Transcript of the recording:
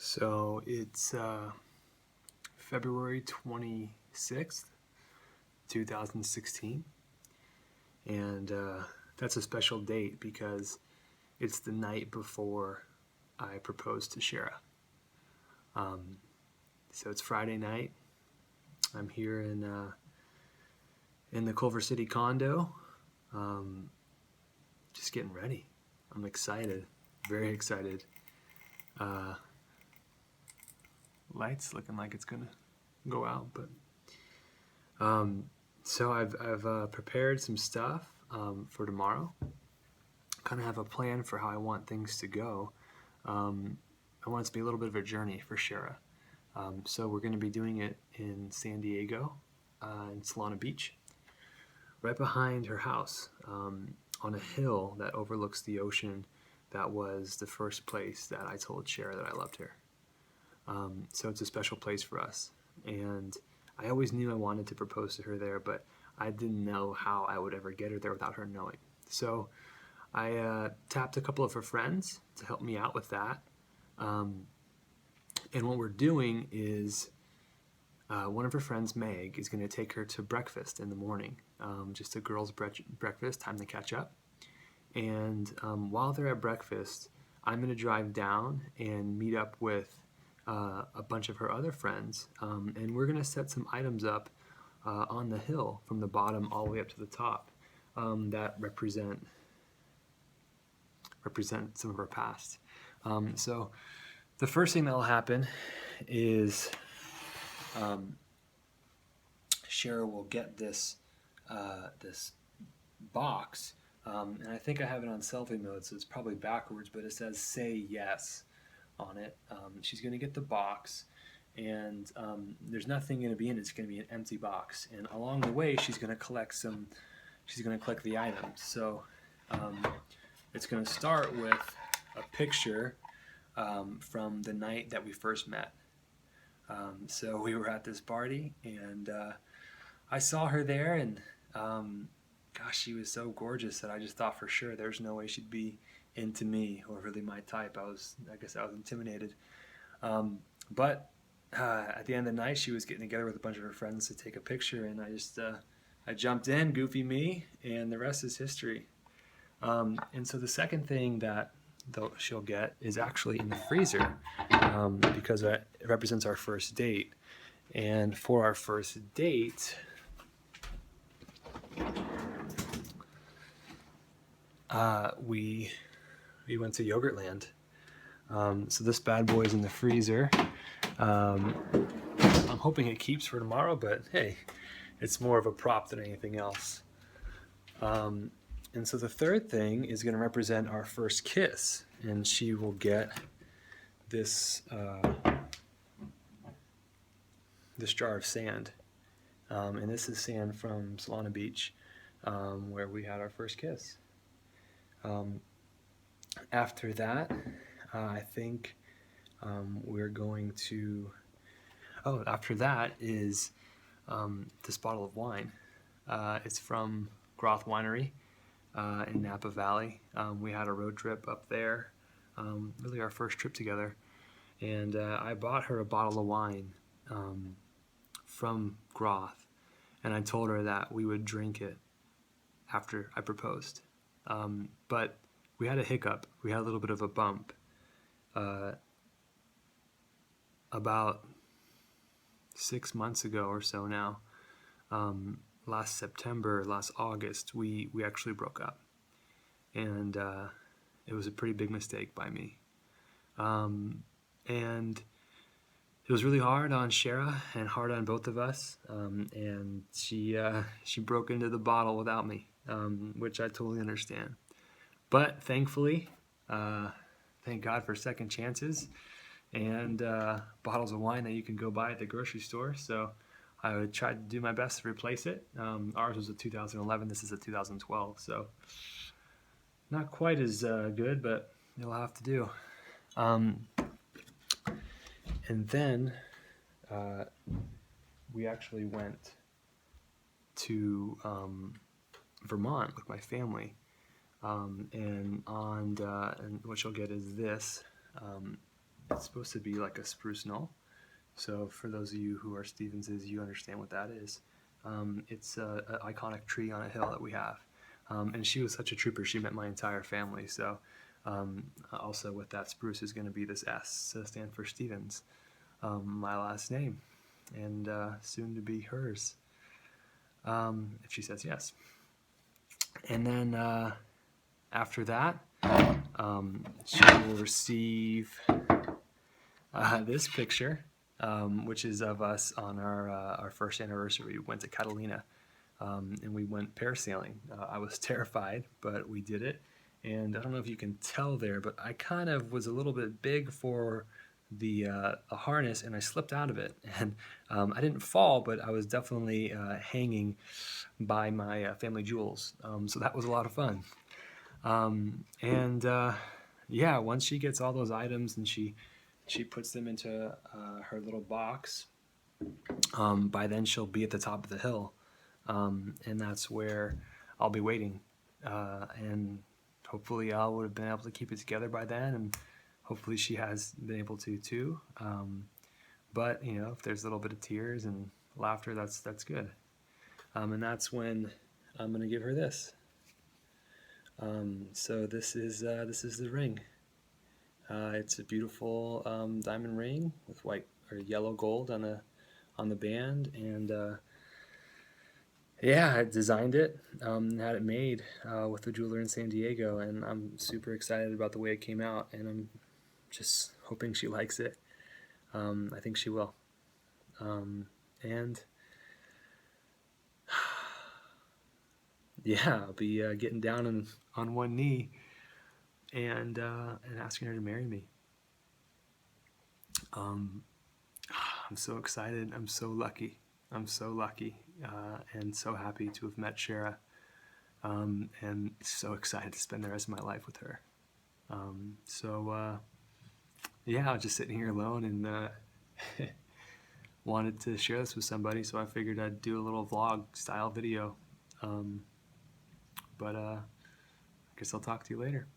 So it's February 26th, 2016, and that's a special date because it's the night before I proposed to Sharrah. So it's Friday night. I'm here in the Culver City condo, just getting ready. I'm excited, very excited. Lights looking like it's gonna go out, but so I've prepared some stuff for tomorrow. Kind of have a plan for how I want things to go. I want it to be a little bit of a journey for Sharrah. So we're going to be doing it in San Diego, in Solana Beach, right behind her house, on a hill that overlooks the ocean. That was the first place that I told Sharrah that I loved her. So it's a special place for us, and I always knew I wanted to propose to her there, but I didn't know how I would ever get her there without her knowing. So I tapped a couple of her friends to help me out with that. And what we're doing is one of her friends, Meg, is going to take her to breakfast in the morning, just a girls' breakfast, time to catch up. And while they're at breakfast, I'm going to drive down and meet up with a bunch of her other friends, and we're going to set some items up on the hill from the bottom all the way up to the top that represent some of her past. So the first thing that will happen is Sharrah will get this box, and I think I have it on selfie mode, so it's probably backwards, but it says "Say Yes" on it. She's going to get the box, and there's nothing going to be in it. It's going to be an empty box, and along the way she's going to collect the items. So it's going to start with a picture from the night that we first met. So we were at this party, and I saw her there, and gosh, she was so gorgeous that I just thought for sure there's no way she'd be into me or really my type. I guess I was intimidated. But at the end of the night, she was getting together with a bunch of her friends to take a picture, and I jumped in, goofy me, and the rest is history. And so the second thing that she'll get is actually in the freezer, because it represents our first date. And for our first date, we went to Yogurtland. So this bad boy is in the freezer. I'm hoping it keeps for tomorrow, but hey, it's more of a prop than anything else. And so the third thing is going to represent our first kiss, and she will get this jar of sand, and this is sand from Solana Beach, where we had our first kiss. After that, I think we're going to. Oh, after that is this bottle of wine. It's from Groth Winery in Napa Valley. We had a road trip up there, really our first trip together, and I bought her a bottle of wine from Groth, and I told her that we would drink it after I proposed. But we had a hiccup. We had a little bit of a bump. About 6 months ago or so now, last August, we actually broke up, and it was a pretty big mistake by me, and it was really hard on Sharrah and hard on both of us, and she broke into the bottle without me, which I totally understand, but thankfully, thank God for second chances and bottles of wine that you can go buy at the grocery store. So I would try to do my best to replace it. Ours was a 2011. This is a 2012. So not quite as good, but it'll have to do. And then we actually went to Vermont with my family. And what you'll get is this. It's supposed to be like a spruce knoll. So for those of you who are Stevenses, you understand what that is. It's an iconic tree on a hill that we have. And she was such a trooper. She met my entire family. So also with that spruce is going to be this S to stand for Stevens, my last name, and soon to be hers, if she says yes. And then after that, she will receive this picture, which is of us on our first anniversary. We went to Catalina, and we went parasailing. I was terrified, but we did it. And I don't know if you can tell there, but I kind of was a little bit big for the harness, and I slipped out of it. And I didn't fall, but I was definitely hanging by my family jewels. So that was a lot of fun. Yeah, once she gets all those items and she puts them into her little box, by then she'll be at the top of the hill, and that's where I'll be waiting, and hopefully I would have been able to keep it together by then, and hopefully she has been able to too. But you know, if there's a little bit of tears and laughter, that's good. And that's when I'm gonna give her this. So this is the ring. It's a beautiful diamond ring with white or yellow gold on the band, and yeah, I designed it, had it made with a jeweler in San Diego, and I'm super excited about the way it came out, and I'm just hoping she likes it. I think she will. And yeah, I'll be getting down on one knee and asking her to marry me. I'm so excited. I'm so lucky. I'm so lucky and so happy to have met Sharrah, and so excited to spend the rest of my life with her. Yeah, I was just sitting here alone and wanted to share this with somebody, so I figured I'd do a little vlog style video. But I guess I'll talk to you later.